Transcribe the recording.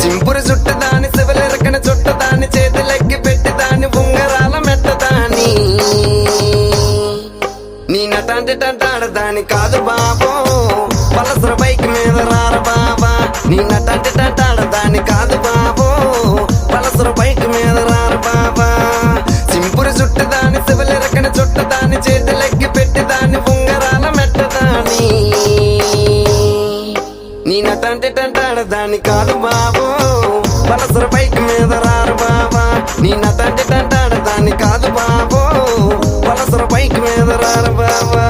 సింపురు చుట్టదాని శివలెరకన చుట్టదాని చేతులెక్కి పెట్టిదాని ఉంగరాల మెట్టదాని నీ నటాంటి టంటాడదాని కాదు బాబో పలసర బైక్ మీద రార బాబా నీ నటాంటి టంటాడదాని కాదు బాబో పలసర బైక్ మీద రార బాబా సింపురు చుట్టదాని శివలెరకన చుట్టదాని చేతులెక్కి పెట్టిదాని ఉంగరాల మెట్టదాని నీ నటాంటి టంటాడదాని కాదు బాబో పలసర బైక్ మీద రారు బాబా నీ నటాంటి టంటాడదాని కాదు బాబో పలసర బైక్ మీద రారు బాబా